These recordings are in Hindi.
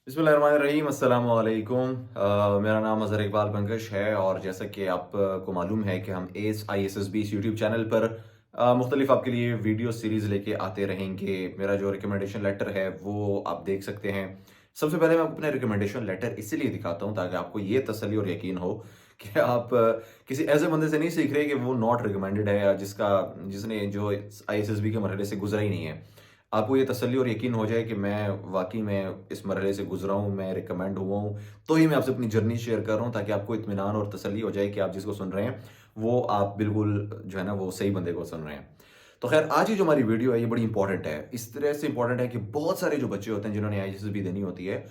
बिस्मिल्लाहिर्रहमानिर्रहीम अस्सलाम वालेकुम। मेरा नाम अज़हर इकबाल पंकज है और जैसा कि आपको मालूम है कि हम S I S S B इस यूट्यूब चैनल पर मुख्तलिफ आपके लिए वीडियो सीरीज़ लेके आते रहेंगे। मेरा जो रिकमेंडेशन लेटर है वो आप देख सकते हैं। सबसे पहले मैं आपको अपना रिकमेंडेशन लेटर इसीलिए दिखाता हूँ ताकि आपको ये तसल्ली और यकीन हो कि आप किसी ऐसे बंदे से नहीं सीख रहे कि वो नॉट रिकमेंडेड है या जिसने जो आई एस एस बी के मरहले से गुजरा ही नहीं है। आपको ये तसल्ली और यकीन हो जाए कि मैं वाक़ई में इस मरहले से गुज़रा हूँ, मैं रिकमेंड हुआ हूँ, तो ही मैं आपसे अपनी जर्नी शेयर कर रहा हूँ ताकि आपको इत्मीनान और तसल्ली हो जाए कि आप जिसको सुन रहे हैं, वो आप बिल्कुल जो है ना वो सही बंदे को सुन रहे हैं। तो ख़ैर आज की जो हमारी वीडियो है ये बड़ी इंपॉर्टेंट है। इस तरह से इंपॉर्टेंट है कि बहुत सारे जो बच्चे होते हैं जिन्होंने आईएएस देनी होती है,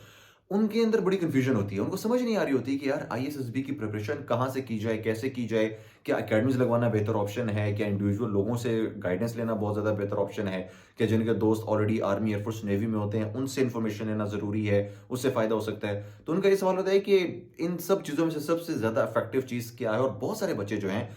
उनके अंदर बड़ी कन्फ्यूजन होती है। उनको समझ नहीं आ रही होती कि यार आईएसएसबी की प्रिपरेशन कहाँ से की जाए, कैसे की जाए? क्या अकेडमीज़ लगवाना बेहतर ऑप्शन है? क्या इंडिविजुअल लोगों से गाइडेंस लेना बहुत ज़्यादा बेहतर ऑप्शन है? क्या जिनके दोस्त ऑलरेडी आर्मी, एयरफोर्स, नेवी में होते हैं, उनसे इन्फॉर्मेशन लेना ज़रूरी है, उससे फ़ायदा हो सकता है? तो उनका ये सवाल होता है कि इन सब चीज़ों में से सबसे ज़्यादा इफ़ेक्टिव चीज़ क्या है? और बहुत सारे बच्चे जो हैं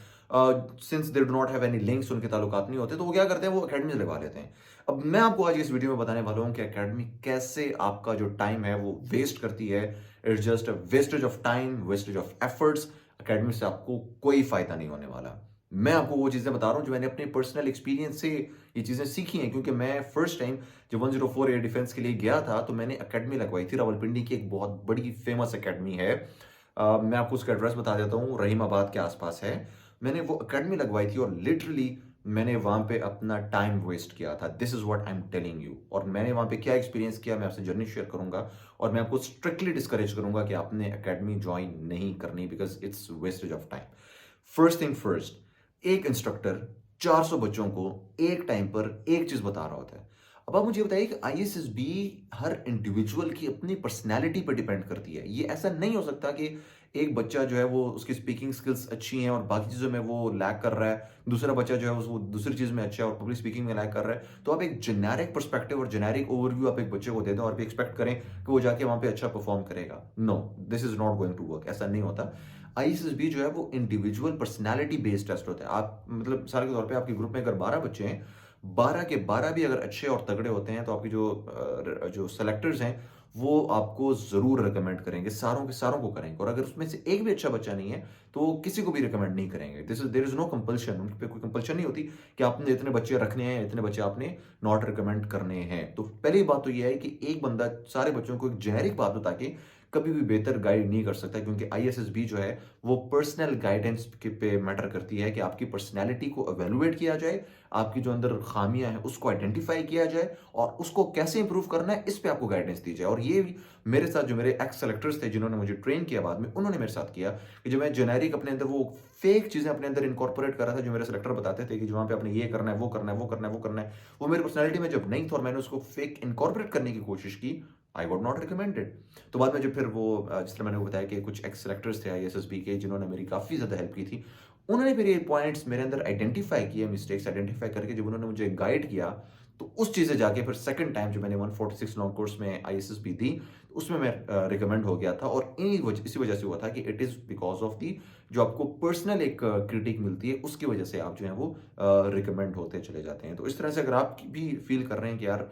since they do not have any links उनके ताल्लुकात नहीं होते, तो वो क्या करते हैं, वो अकेडमीज़ लगवा लेते हैं। अब मैं आपको आज इस वीडियो में बताने वाला हूँ कि अकेडमी कैसे आपका जो टाइम है वो वेस्ट करती है। It's just a wastage of time, wastage of efforts. Academy से आपको कोई फायदा नहीं होने वाला। मैं आपको वो चीजें बता रहा हूँ जो मैंने अपने पर्सनल एक्सपीरियंस से ये चीजें सीखी हैं, क्योंकि मैं फर्स्ट टाइम जब 104 एयर डिफेंस के लिए गया था तो मैंने अकेडमी लगवाई थी। रावलपिंडी की एक बहुत बड़ी फेमस अकेडमी है। मैं आपको उसका एड्रेस बता देता हूँ, रहीमाबाद के आसपास है। मैंने वो अकेडमी लगवाई थी और लिटरली मैंने वहाँ पे अपना टाइम वेस्ट किया था। This is what I am telling you. और मैंने वहाँ पे क्या एक्सपीरियंस किया मैं आपसे जर्नी शेयर करूँगा और मैं आपको स्ट्रिक्टली डिस्करेज करूँगा कि आपने अकेडमी जॉइन नहीं करनी, because it's wastage of time. First thing first, एक इंस्ट्रक्टर 400 बच्चों को एक टाइम पर एक चीज़ बता रहा होता है। अब आप मुझे बताइए कि आईएसएसबी हर इंडिविजुअल की अपनी पर्सनैलिटी पर डिपेंड करती है। ये ऐसा नहीं हो सकता कि एक बच्चा जो है वो उसकी स्पीकिंग स्किल्स अच्छी हैं और बाकी चीज़ों में वो लैग कर रहा है, दूसरा बच्चा जो है वो दूसरी चीज़ में अच्छा है और पब्लिक स्पीकिंग में लैग कर रहा है। तो आप एक जेनेरिक पर्सपेक्टिव और जेनेरिक ओवरव्यू आप एक बच्चे को दे दें और भी एक्सपेक्ट करें कि वो जाके वहाँ पे अच्छा परफॉर्म करेगा। No, this is not going to work. ऐसा नहीं होता। आईएसएसबी जो है वो इंडिविजुअल पर्सनैलिटी बेस्ड टेस्ट होता है। आप मतलब मिसाल के तौर पे आपके ग्रुप में अगर 12 बच्चे हैं, 12 के 12 भी अगर अच्छे और तगड़े होते हैं तो आपकी जो सेलेक्टर्स हैं वो आपको ज़रूर रिकमेंड करेंगे, सारों के सारों को करेंगे। और अगर उसमें से एक भी अच्छा बच्चा नहीं है, तो वो किसी को भी रिकमेंड नहीं करेंगे। देयर इज़ नो कंपल्शन, उन पे कोई कंपल्शन नहीं होती कि आपने इतने बच्चे रखने हैं, इतने बच्चे आपने नॉट रिकमेंड करने हैं। तो पहली बात तो ये है कि एक बंदा सारे बच्चों को एक जेनेरिक बात बता के कभी भी बेहतर गाइड नहीं कर सकता, क्योंकि आईएसएसबी जो है वो पर्सनल गाइडेंस के पे मैटर करती है कि आपकी पर्सनैलिटी को इवैल्यूएट किया जाए, आपकी जो अंदर खामियां हैं उसको आइडेंटिफाई किया जाए और उसको कैसे इंप्रूव करना है इस पे आपको गाइडेंस दी जाए। और ये भी मेरे साथ जो मेरे एक्स सेलेक्टर्स थे जिन्होंने मुझे ट्रेन किया बाद में, उन्होंने मेरे साथ किया कि जो मैं जेनेरिक अपने अंदर वो फेक चीजें अपने अंदर इनकॉर्पोरेट कर रहा था, जो मेरे सेलेक्टर बताते थे कि जो वहां पे आपने ये करना है, वो करना है, वो करना है, वो करना है, वो मेरी पर्सनैलिटी में जब नहीं था और मैंने उसको फेक इनकॉर्पोरेट करने की कोशिश की, आई वुड नॉट रिकमेंडेड। तो बाद में जब फिर वो जिस तरह मैंने वो बताया कि कुछ एक्स सेलेक्टर्स थे आईएसएसबी के जिन्होंने मेरी काफ़ी ज़्यादा हेल्प की थी, उन्होंने फिर ये पॉइंट्स मेरे अंदर आइडेंटिफाई किए, मिस्टेक्स आइडेंटिफाई करके जब उन्होंने मुझे गाइड किया, तो उस चीज़ से जाके फिर सेकंड टाइम जब मैंने 146 लॉन्ग कोर्स में आईएसएसबी दी, तो उसमें मैं रिकमेंड हो गया था। और इसी वजह से हुआ था कि it is because of the जो आपको पर्सनल एक क्रिटिक मिलती है, उसकी वजह से आप जो है वो रिकमेंड होते चले जाते हैं। तो इस तरह से अगर आप भी फील कर रहे हैं कि यार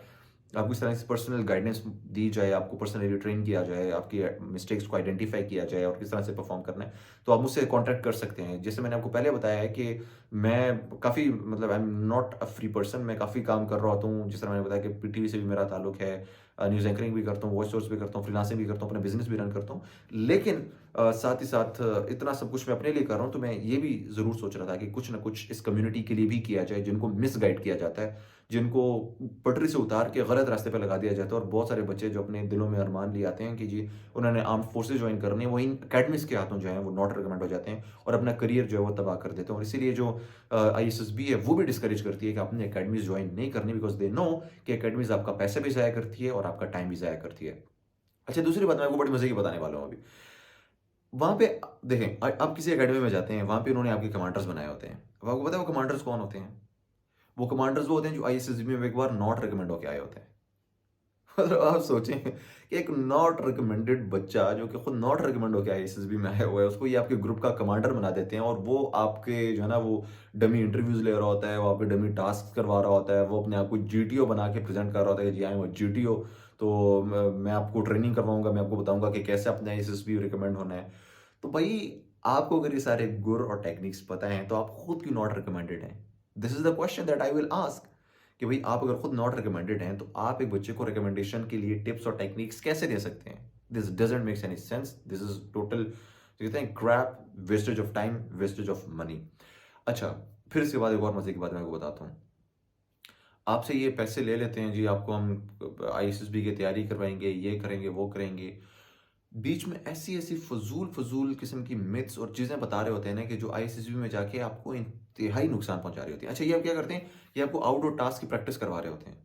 आपको इस तरह से पर्सनल गाइडेंस दी जाए, आपको पर्सनली ट्रेन किया जाए, आपकी मिस्टेक्स को आइडेंटिफाई किया जाए और किस तरह से परफॉर्म करना है, तो आप मुझसे कॉन्टैक्ट कर सकते हैं। जैसे मैंने आपको पहले बताया है कि मैं काफ़ी मतलब I am not a free person, मैं काफ़ी काम कर रहा होता हूँ। जिस तरह मैंने बताया कि पीटीवी से भी मेरा ताल्लुक है, न्यूज़ एंकरिंग भी करता हूँ, वॉइस ओवर्स भी करता हूँ, फ्रीलांसिंग भी करता हूँ, अपना बिजनेस भी रन करता हूँ। लेकिन साथ ही साथ इतना सब कुछ मैं अपने लिए कर रहा हूँ, तो मैं ये भी ज़रूर सोच रहा था कि कुछ ना कुछ इस कम्युनिटी के लिए भी किया जाए, जिनको मिसगाइड किया जाता है, जिनको पटरी से उतार के गलत रास्ते पे लगा दिया जाता है। और बहुत सारे बच्चे जो अपने दिलों में अरमान लिए आते हैं कि जी उन्होंने आर्म्ड फोर्सेस ज्वाइन करनी है, वो इन अकेडमीज़ के हाथों जो है वो नॉट रिकमेंड हो जाते हैं और अपना करियर जो है वो तबाह कर देते हैं। और इसीलिए जो आईएसएसबी है वो भी डिस्करेज करती है कि आपने अकेडमीज़ ज्वाइन नहीं करनी, बिकॉज़ दे नो कि अकेडमीज़ आपका पैसा भी ज़ाया करती है और आपका टाइम भी ज़ाया करती है। अच्छा, दूसरी बात मैं आपको बड़ी मज़े की बताने वाला हूँ अभी। वहाँ पे देखें, आप किसी अकेडमी में जाते हैं, वहाँ पे उन्होंने आपके कमांडर्स बनाए होते हैं। अब आपको पता है वो कमांडर्स कौन होते हैं? वो कमांडर्स वो होते हैं जो आईएसएसबी में एक बार नॉट रिकमेंड होके आए होते हैं। मतलब आप सोचें कि एक नॉट रिकमेंडेड बच्चा जो कि खुद नॉट रिकमेंड होके आईएसएसबी में आया हुआ है, उसको ये आपके ग्रुप का कमांडर बना देते हैं और वो आपके जो है ना वो डमी इंटरव्यूज ले रहा होता है, वो आपके डमी टास्क करवा रहा होता है, वो अपने आप को जीटीओ बना के प्रेजेंट कर रहा होता है कि जी आई एम जीटीओ। तो मैं आपको ट्रेनिंग करवाऊँगा, मैं आपको बताऊँगा कि कैसे अपना आईएसएसबी रिकमेंड होना है। तो भाई आपको अगर ये सारे गुर और टेक्निक्स पता हैं, तो आप खुद क्यों नॉट रिकमेंडेड हैं? This is the question that I will ask कि भाई आप अगर खुद नॉट रिकमेंडेड हैं, तो आप एक बच्चे को रिकमेंडेशन के लिए टिप्स और टेक्निक्स कैसे दे सकते हैं? This doesn't makes any sense. This is total कहते हैं crap, wastage of time, wastage of money. अच्छा, फिर इसके बाद एक और मज़े की बात मैं आपको बताता हूँ। आपसे ये पैसे ले लेते हैं जी, आपको हम आईएसएसबी की तैयारी करवाएँगे, ये करेंगे, वो करेंगे। बीच में ऐसी-ऐसी फ़ुज़ूल किस्म की मिथ्स और चीज़ें बता रहे होते हैं ना कि जो आईएसएसबी में जाके आपको इंतहाई नुकसान पहुँचा रही होती है। अच्छा, ये आप क्या करते हैं, ये आपको आउटडोर टास्क की प्रैक्टिस करवा रहे होते हैं।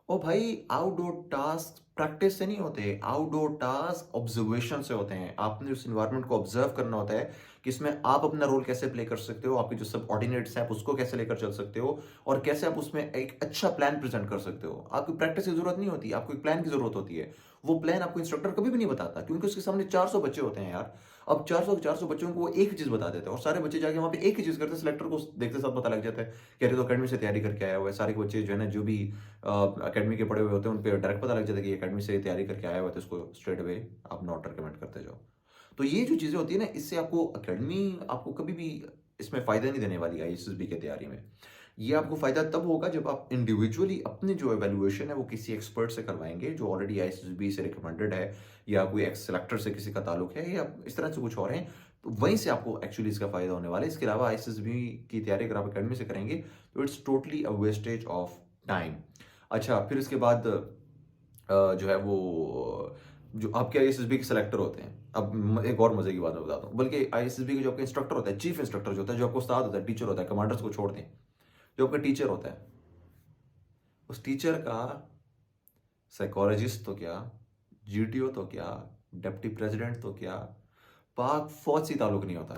ओ भाई, आउटडोर टास्क प्रैक्टिस से नहीं होते, आउटडोर टास्क ऑब्जर्वेशन से होते हैं। आपने उस एनवायरनमेंट को ऑब्जर्व करना होता है कि इसमें आप अपना रोल कैसे प्ले कर सकते हो, आपके जो सबऑर्डिनेट्स हैं आप उसको कैसे लेकर चल सकते हो और कैसे आप उसमें एक अच्छा प्लान प्रेजेंट कर सकते हो। आपको प्रैक्टिस की जरूरत नहीं होती, आपको एक प्लान की जरूरत होती है। वो प्लान आपको इंस्ट्रक्टर कभी भी नहीं बताता, क्योंकि उसके सामने 400 बच्चे होते हैं यार। अब 400 के 400 बच्चों को वो एक ही चीज बता देते हैं और सारे बच्चे जाके वहां पे एक ही चीज करते हैं। सिलेक्टर को देखते साथ पता लग जाता है कि अरे तो अकेडमी से तैयारी करके आया हुआ है। सारे बच्चे जो है ना, जो भी अकेडमी के पढ़े हुए होते हैं, उन पे डायरेक्ट पता लग जाता है कि अकेडमी से तैयारी करके आया हुआ है, तो इसको स्ट्रेट अवे आप नॉट रिकमेंड करते जाओ। तो ये जो चीज़ें होती है ना, इससे आपको अकेडमी आपको कभी भी इसमें फ़ायदा नहीं देने वाली आईएसएसबी की तैयारी में। ये आपको फ़ायदा तब होगा जब आप इंडिविजुअली अपनी जो इवैल्यूएशन है वो किसी एक्सपर्ट से करवाएँगे जो ऑलरेडी आईएसएसबी से रिकमेंडेड है, या कोई एक्स सिलेक्टर से किसी का ताल्लुक है, या इस तरह से कुछ और है। तो वहीं से आपको एक्चुअली इसका फ़ायदा होने वाला है। इसके अलावा आईएसएसबी की तैयारी अगर आप अकेडमी से करेंगे तो it's totally a wastage of time. अच्छा, फिर इसके बाद जो है वो जो आपके आईएसएसबी के सिलेक्टर होते हैं। अब एक और मजे की बात मैं बताता हूँ, बल्कि आईएसएसबी के जो आपका इंस्ट्रक्टर होता है, चीफ इंस्ट्रक्टर जो होता है, जो आपको उस्ताद होता है, टीचर होता है, कमांडर्स को छोड़ दें, जो आपका टीचर होता है, उस टीचर का साइकोलॉजिस्ट तो क्या, जीटीओ तो क्या, डिप्टी प्रेसिडेंट तो क्या, पाक फौज से ताल्लुक नहीं होता।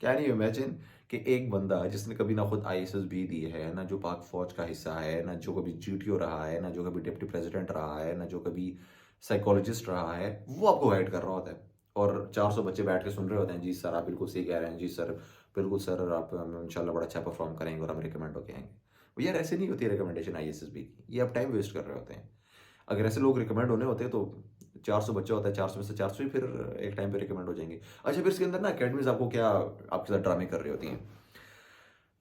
कैन यू इमेजिन कि एक बंदा जिसने कभी ना खुद आईएसएस भी दी है, ना जो पाक फौज का हिस्सा है, ना जो कभी जीटीओ रहा है, ना जो कभी डिप्टी प्रेसिडेंट रहा है, ना जो कभी साइकोलॉजिस्ट रहा है, वो आपको गाइड कर रहा होता है और 400 बच्चे बैठ के सुन रहे होते हैं, जी सर आप बिल्कुल सही कह रहे हैं, जी सर बिल्कुल सर, आप इंशाल्लाह बड़ा अच्छा परफॉर्म करेंगे और हम रिकमेंड होके आएंगे। वो यार ऐसे नहीं होती है रिकमेंडेशन आईएसएसबी की, ये आप टाइम वेस्ट कर रहे होते हैं। अगर ऐसे लोग रिकमेंड होने होते तो 400 बच्चा होता है, 400 में से 400 ही फिर एक टाइम पे रिकमेंड हो जाएंगे। अच्छा, फिर इसके अंदर ना अकेडमीज आपको क्या आपके साथ ड्रामे कर रही होती हैं।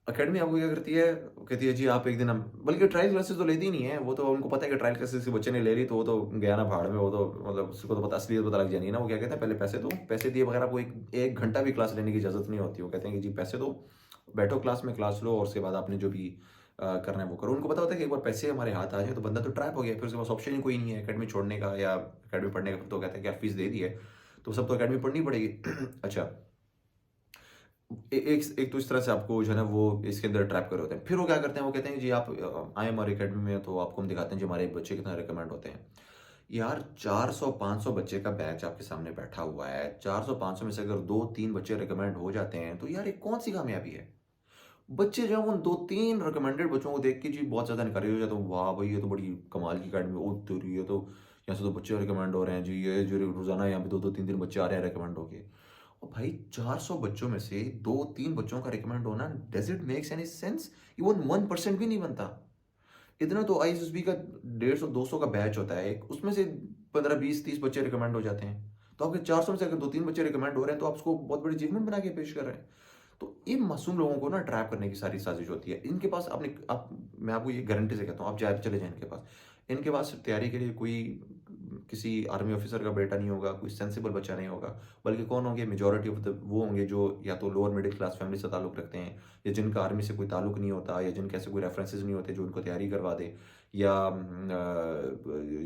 अकेडमी आपको क्या करती है, कहती है जी आप एक दिन हम, बल्कि ट्रायल क्लासेस तो लेती ही नहीं है। वो तो उनको पता है कि ट्रायल क्लासेस के बच्चे ने ले ली तो वो तो गया ना भाड़ में, वो तो मतलब उसको तो पता, असलियत पता लग जानी है ना। वो क्या कहते हैं, पहले पैसे दो, पैसे दिए बगैर आपको एक एक घंटा भी क्लास लेने की इजाजत नहीं होती। वो कहते हैं कि जी पैसे दो, बैठो क्लास में, क्लास लो और उसके बाद आपने जो भी करना है वो करो। उनको पता होता है कि एक बार पैसे हमारे हाथ आ जाए तो बंदा तो ट्रैप हो गया, फिर उसके पास ऑप्शन ही कोई नहीं है अकेडमी छोड़ने का या अकेडमी पढ़ने का। तो कहते हैं कि यार फीस दे दी है तो सब तो अकेडमी पढ़नी पड़ेगी। अच्छा, एक तो इस तरह से आपको जो है ना वो इसके अंदर ट्रैप कर रहे होते हैं। फिर वो क्या करते हैं, वो कहते हैं जी आप आए हमारी अकेडमी में तो आपको हम दिखाते हैं जी हमारे बच्चे कितना रिकमेंड होते हैं। यार 400-500 बच्चे का बैच आपके सामने बैठा हुआ है, 400-500 में से अगर 2-3 बच्चे रिकमेंड हो जाते हैं तो यार ये कौन सी कामयाबी है। बच्चे जो हैं उन 2-3 रिकमेंडेड बच्चों को देख के जी बहुत ज़्यादा इनकरेज हो जाते हैं, वाह भाई ये तो बड़ी कमाल की अकेडमी, ओ तेरी ये तो यहाँ से तो बच्चे रिकमेंड हो रहे हैं जी, ये जो रोज़ाना यहाँ पे 2-2 3-3 बच्चे आ रहे हैं रिकमेंड होके। और भाई 400 बच्चों में से 2-3 बच्चों का रिकमेंड होना, does it makes any sense? Even 1% भी नहीं बनता। इतना तो आईएसएसबी का 150-200 का बैच होता है एक, उसमें से 15-20-30 बच्चे रिकमेंड हो जाते हैं। तो आपके 400 में से अगर 2-3 बच्चे रिकमेंड हो रहे हैं तो आप उसको बहुत बड़ी अचीवमेंट बना के पेश कर रहे हैं। तो इन मासूम लोगों को ना ट्रैप करने की सारी साजिश होती है। इनके पास आपने आप मैं आपको ये गारंटी से कहता हूँ, आप जाए चले जाएँ इनके पास। इनके पास तैयारी के लिए कोई किसी आर्मी ऑफिसर का बेटा नहीं होगा, कोई सेंसिबल बच्चा नहीं होगा, बल्कि कौन होंगे, मेजॉरिटी ऑफ द वो होंगे जो या तो लोअर मिडिल क्लास फैमिली से ताल्लुक रखते हैं, या जिनका आर्मी से कोई ताल्लुक नहीं होता, या जिनके ऐसे कोई रेफरेंसेस नहीं होते जो उनको तैयारी करवा दे, या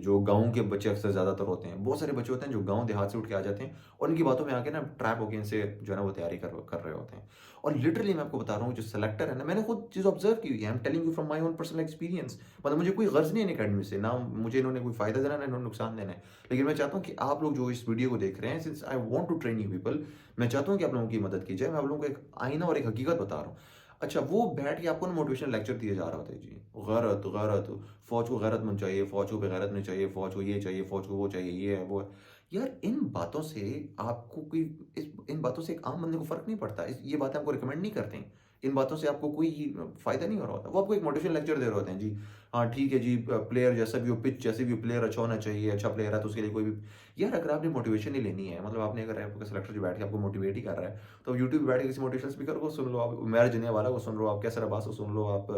जो गाँव के बच्चे अक्सर ज़्यादातर होते हैं। बहुत सारे बच्चे होते हैं जो गाँव देहात से उठ के आ जाते हैं और इनकी बातों में आके ना ट्रैप होके इनसे जो है ना वो तैयारी कर रहे होते हैं। और लिटरली मैं आपको बता रहा हूँ, जो सेलेक्टर है ना, मैंने खुद चीज़ ऑब्जर्व की हुई है। I am telling you from my own personal experience. मतलब मुझे कोई गर्ज नहीं है अकेडमी से, ना मुझे इन्होंने कोई फायदा देना, ना इन्होंने नुकसान देना है। लेकिन मैं चाहता हूँ कि आप लोग जो इस वीडियो को देख रहे हैं, since I want to train you people, मैं चाहता हूँ कि आप लोगों की मदद की जाए। मैं आप लोगों को एक आईना और एक हकीकत बता रहा हूँ। अच्छा, वो बैठ के आपको ना मोटिवेशनल लेक्चर दिए जा रहा होता है जी, गैरत गैरत, फौज को गैरतमंद चाहिए, फौज को बेगैरत नहीं चाहिए, फौज को ये चाहिए, फौज को वो चाहिए, ये है वो है। यार इन बातों से आपको कोई इन बातों से एक आम बंदे को फर्क नहीं पड़ता। ये बातें आपको रिकमेंड नहीं करते हैं। इन बातों से आपको कोई फ़ायदा नहीं हो रहा होता। वो आपको एक मोटिवेशनल लेक्चर दे रहे होते हैं जी। हाँ, ठीक है जी, प्लेयर जैसा भी हो, पिच जैसे भी हो, प्लेयर अच्छा होना चाहिए, अच्छा प्लेयर है तो उसके लिए कोई भी यार अगर आपने मोटिवेशन ही लेनी है, मतलब आपने अगर आपका सिलेक्टर जो बैठ के आपको मोटिवेट ही कर रहा है, तो आप यूट्यूब पे बैठ के किसी मोटिवेशनल स्पीकर को सुन लो, आप उमैर जनियावाला को सुन लो, आप कैसर अब्बास को सुन लो, आप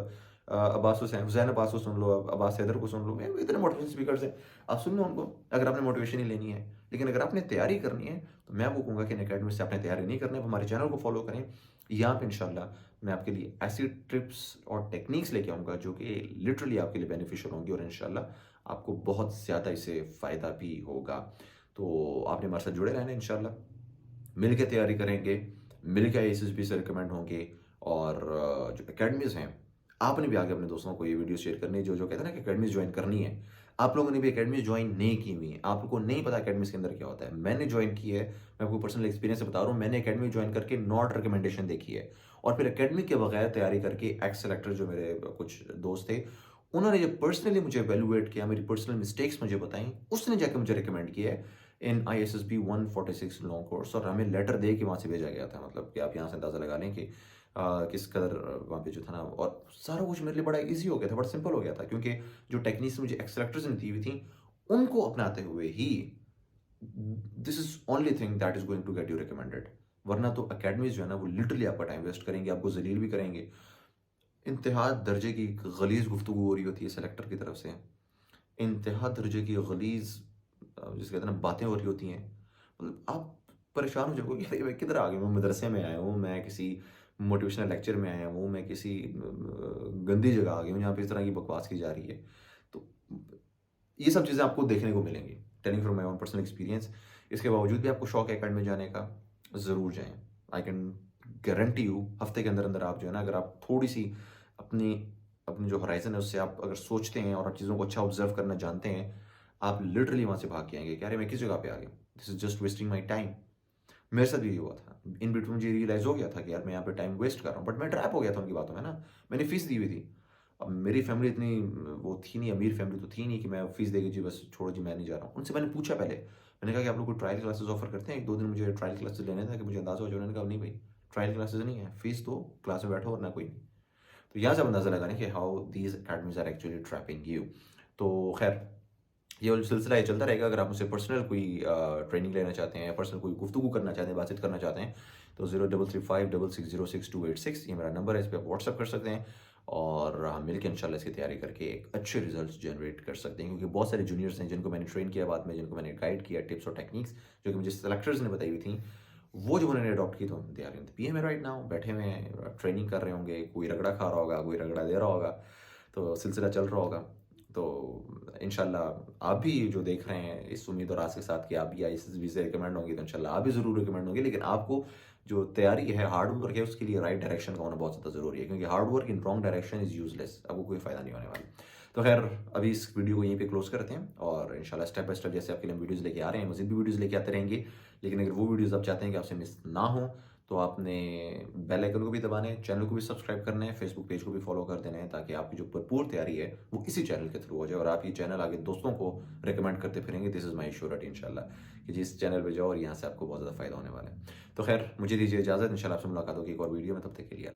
अब्बास हुसैन अब्बास को सुन लो, आप अब्बास हैदर को सुन लो, इतने मोटिवेशनल स्पीकर्स हैं, आप सुन लो उनको, अगर आपने मोटिवेशन ही लेनी है। लेकिन अगर आपने तैयारी करनी है, तो मैं आपको कहूँगा कि इन अकेडमी से आपने तैयारी नहीं करनी है, आप हमारे चैनल को फॉलो करें। यहाँ पे इंशाल्लाह मैं आपके लिए ऐसी टिप्स और टेक्निक्स लेके आऊँगा जो कि लिटरली आपके लिए बेनिफिशियल होंगी और इंशाल्लाह आपको बहुत ज़्यादा इससे फ़ायदा भी होगा। तो आपने हमारे साथ जुड़े रहना है इंशाल्लाह। मिल के तैयारी करेंगे, मिल के आईएएसएसबी से रिकमेंड होंगे और जो अकेडमीज़ हैं, आपने भी आगे अपने दोस्तों को ये वीडियो शेयर करनी है, जो कहते हैं ना कि अकेडमीज़ जॉइन करनी है। आप लोगों ने भी अकेडमीज़ जॉइन नहीं की हुई हैं, आप लोगों को नहीं पता अकेडमीज़ के अंदर क्या होता है। मैंने जॉइन की है, मैं आपको पर्सनल एक्सपीरियंस से बता रहा हूँ, मैंने अकेडमी जॉइन करके नॉट रिकमेंडेशन देखी है और फिर अकेडमी के बगैर तैयारी करके एक्स सेलेक्टर जो मेरे कुछ दोस्त थे, उन्होंने जब पर्सनली मुझे इवैल्यूएट किया, मेरी पर्सनल मिस्टेक्स मुझे बताई, उसने जाके मुझे रिकमेंड किया है इन आईएसएसबी 146 लॉन्ग कोर्स और हमें लेटर दे के वहाँ से भेजा गया था। मतलब कि आप यहाँ से अंदाज़ा लगा लें कि किस कदर वहाँ पे जो था ना और सारा कुछ मेरे लिए बड़ा ईज़ी हो गया था, बड़ा सिंपल हो गया था क्योंकि जो टेक्निक्स मुझे एक्स सेलेक्टर्स ने दी हुई थी, उनको अपनाते हुए ही this is only thing that is going to get you recommended. वरना तो अकेडमीज़ जो है ना वो लिटरली आपका टाइम वेस्ट करेंगे, आपको ज़लील भी करेंगे। इंतहा दर्जे की गलीज़ गुफ्तगू हो रही होती है सेलेक्टर की तरफ से। इंतहा दर्जे की गलीज़ जिसे कहते हैं ना बातें हो रही होती हैं। मतलब आप परेशान हो जाओगे कि अरे मैं किधर आ गया, मैं मदरसे में आया हूँ, मैं किसी मोटिवेशनल लेक्चर में आया हूँ, मैं किसी गंदी जगह आ गया हूँ जहाँ पे इस तरह की बकवास की जा रही है। तो ये सब चीज़ें आपको देखने को मिलेंगी। Telling from my own personal experience. इसके बावजूद भी आपको शौक है अकेडमी जाने का, ज़रूर जाएँ। आई कैन गारंटी यू हफ्ते के अंदर-अंदर आप जो है ना अगर आप थोड़ी-सी अपनी अपनी जो होराइज़न है उससे आप अगर सोचते हैं और आप चीज़ों को अच्छा ऑब्ज़र्व करना जानते हैं, आप लिटरली वहाँ से भाग के आएँगे कि अरे मैं किस जगह पे आ गया? This is just wasting my time. मेरे साथ भी यही हुआ था। इन बिटवीन मुझे रियलाइज़ हो गया था कि यार मैं यहाँ पे टाइम वेस्ट कर रहा हूँ, बट मैं ट्रैप हो गया था उनकी बातों में ना। मैंने फ़ीस दी हुई थी। अब मेरी फैमिली इतनी वो थी नहीं, अमीर फैमिली तो थी नहीं कि मैं फ़ीस देके जी बस छोड़ो जी मैं नहीं जा रहा हूँ। उनसे मैंने पूछा पहले, मैंने कहा कि आप लोग कोई ट्रायल क्लासेस ऑफ़र करते हैं? 1-2 दिन मुझे ट्रायल क्लासेस लेने था कि मुझे अंदाज़ा हो जाए। उन्होंने कहा नहीं भाई, ट्रायल क्लासेस नहीं है, फ़ीस दो, क्लास में बैठो वरना कोई नहीं। तो यहाँ से आप अंदाज़ा लगाएँ कि how these academies are actually trapping you. तो खैर ये सिलसिला ये चलता रहेगा। अगर आप मुझसे पर्सनल कोई ट्रेनिंग लेना चाहते हैं या पर्सनल कोई गुफ्तगू करना चाहते हैं, बातचीत करना चाहते हैं, तो 03356606 ये मेरा नंबर है, इस पे आप व्हाट्सएप कर सकते हैं और हम मिलके इंशाल्लाह इसकी तैयारी करके एक अच्छे रिजल्ट्स जनरेट कर सकते हैं। क्योंकि बहुत सारे जूनियर्स हैं जिनको मैंने ट्रेन किया बाद में, जिनको मैंने गाइड किया टिप्स और टेक्निक्स जो कि मुझे सेलेक्टर्स ने बताई हुई थी, वो जब उन्होंने अडॉप्ट की तो they are in the PM right now, बैठे हुए हैं, ट्रेनिंग कर रहे होंगे, कोई रगड़ा खा रहा होगा, कोई रगड़ा दे रहा होगा, तो सिलसिला चल रहा होगा। तो इंशाल्लाह आप भी जो देख रहे हैं इस उम्मीद और आस के साथ कि आप भी आईएसएसबी से रिकमेंड होंगे, तो इंशाल्लाह आप भी ज़रूर रिकमेंड होंगे। लेकिन आपको जो तैयारी है, हार्ड वर्क है, उसके लिए राइट डायरेक्शन का होना बहुत ज़्यादा ज़रूरी है क्योंकि hard work in wrong direction is useless, आपको कोई फ़ायदा नहीं होने वाला। तो खैर अभी इस वीडियो को यहीं पे क्लोज़ करते हैं और इंशाल्लाह स्टेप बाय स्टेप जैसे आपके लिए हम वीडियोज़ लेके आ रहे हैं, मज़ीद भी वीडियोज़ लेके आते रहेंगे। लेकिन अगर वो वीडियोज़ आप चाहते हैं कि आपसे मिस ना हो, तो आपने बेल आइकन को भी दबाना है, चैनल को भी सब्सक्राइब करना है, फेसबुक पेज को भी फॉलो कर देना है ताकि आपकी जो भरपूर तैयारी है वो इसी चैनल के थ्रू हो जाए और आप ये चैनल आगे दोस्तों को रिकमेंड करते फिरेंगे। दिस इज़ माई श्योरिटी इंशाल्लाह कि जिस चैनल पे जाओ और यहाँ से आपको बहुत ज़्यादा फ़ायदा होने वाला है। तो खैर मुझे दीजिए इजाज़त, इंशाल्लाह आपसे मुलाकात होगी एक और वीडियो में, तब तक के लिए।